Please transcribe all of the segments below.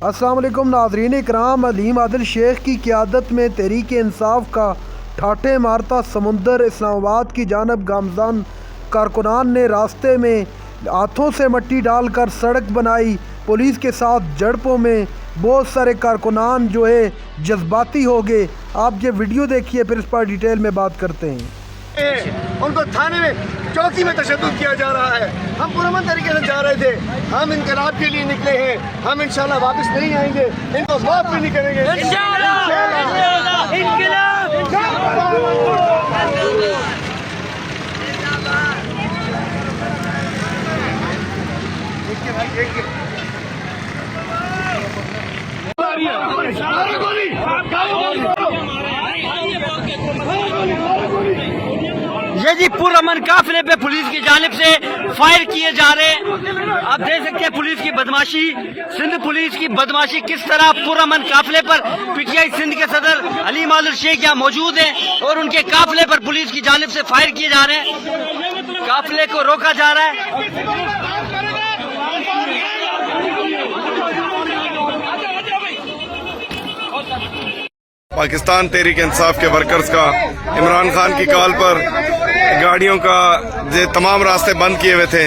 अस्सलाम वालेकुम नाज़रीन इकराम। अलीम आदिल शेख की क़यादत में तहरीक इंसाफ का ठाठे मारता समुंदर इस्लामाबाद की जानब गामज़न कारकुनान ने रास्ते में हाथों से मट्टी डालकर सड़क बनाई। पुलिस के साथ झड़पों में बहुत सारे कारकुनान जो है जज्बाती हो गए। आप ये वीडियो देखिए, फिर इस पर डिटेल में बात करते हैं। उनको थाने में चौकी में तशद्दुद किया जा रहा है। हम पुरअमन तरीके से जा रहे थे, हम इनकलाब के लिए निकले हैं। हम इंशाल्लाह वापस नहीं आएंगे, इनको माफ भी नहीं करेंगे ये जी पुरअमन काफिले पे पुलिस की जानिब से फायर किए जा रहे हैं। आप देख सकते हैं पुलिस की बदमाशी, सिंध पुलिस की बदमाशी किस तरह पुरअमन काफिले पर। पीटीआई सिंध के सदर अलीम आदिल शेख यहाँ मौजूद हैं और उनके काफिले पर पुलिस की जानिब से फायर किए जा रहे हैं। काफिले को रोका जा रहा है। पाकिस्तान तहरीक इंसाफ के वर्कर्स का इमरान खान की कॉल पर गाड़ियों का जो तमाम रास्ते बंद किए हुए थे,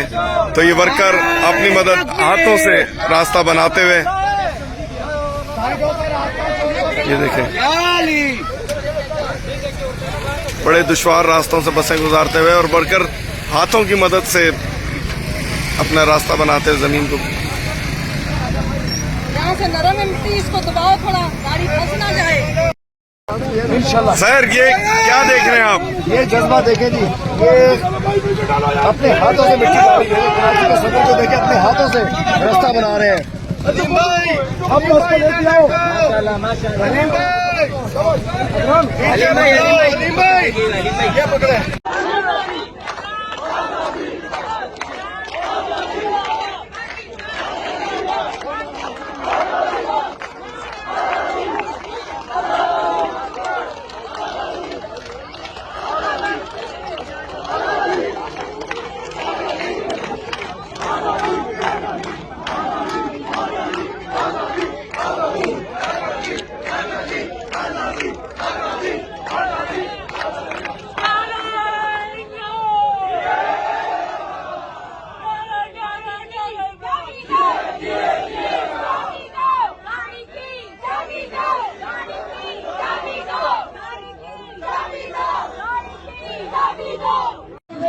तो ये वर्कर अपनी मदद हाथों से रास्ता बनाते हुए, ये देखें, बड़े दुश्वार रास्तों से बसें गुजारते हुए और वर्कर हाथों की मदद से अपना रास्ता बनाते हुए जमीन को। यहाँ से नरम है मिट्टी, इसको दबाओ थोड़ा, गाड़ी फंस ना जाए। इंशाल्लाह। सर ये क्या देख रहे हैं आप? ये जज्बा देखें जी, ये अपने हाथों से मिट्टी डाल रहे हैं। कराची के सदर को देखे अपने हाथों से रास्ता बना रहे हैं। अलीम भाई, हम लोग को लेके आओ। माशाल्लाह माशाल्लाह। अलीम भाई, ये पकड़े।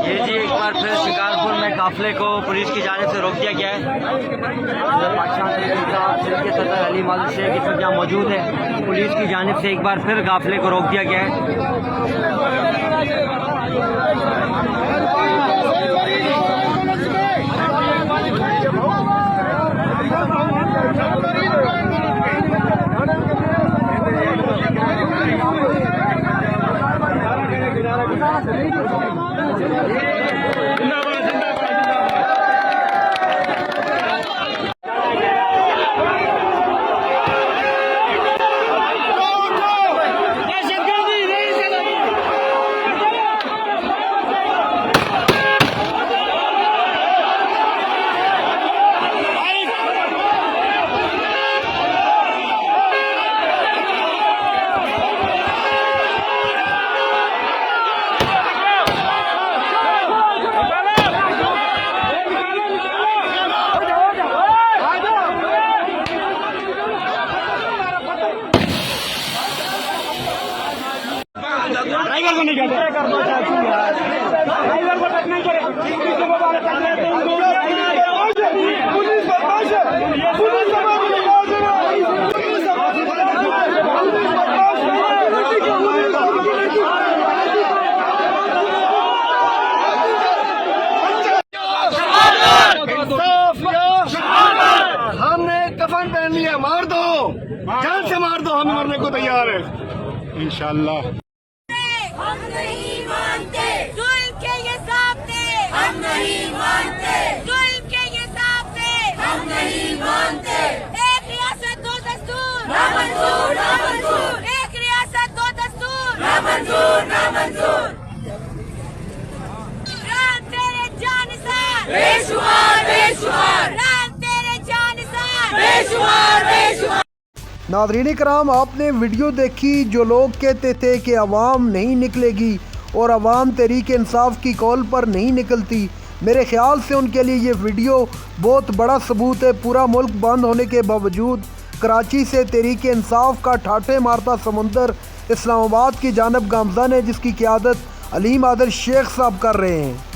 ये जी एक बार फिर शिकारपुर में काफिले को पुलिस की जानिब से रोक दिया गया है। पाकिस्तान तहरीक इंसाफ सिंध के सदर अलीम आदिल शेख इस वक्त यहाँ मौजूद है। पुलिस की जानिब से एक बार फिर काफिले को रोक दिया गया है। ड्राइवर को नहीं कहते, ड्राइवर को टच नहीं करे। हमने कफन पहन लिया, मार दो, जान से मार दो, हम मरने को तैयार है इंशाल्लाह। हम नहीं मानते जुल्म के ये सामने, हम नहीं मानते जुल्म के ये सामने, हम नहीं मानते। एक रियासत दो दस्तूर, ना मंजूर ना मंजूर। एक रियासत दो दस्तूर, ना मंजूर ना मंजूर। राम तेरे जानिसार बेशुमार बेशुमार, राम तेरे जानिसार बेशुमार बेशुमार। नाज़रीन कराम, आपने वीडियो देखी। जो लोग कहते थे कि अवाम नहीं निकलेगी और अवाम तहरीक इंसाफ की कॉल पर नहीं निकलती, मेरे ख़्याल से उनके लिए ये वीडियो बहुत बड़ा सबूत है। पूरा मुल्क बंद होने के बावजूद कराची से तहरीक इंसाफ का ठाठे मारता समुंदर इस्लामाबाद की जानब गामज़न है, जिसकी क़यादत अलीम आदिल शेख साहब कर रहे हैं।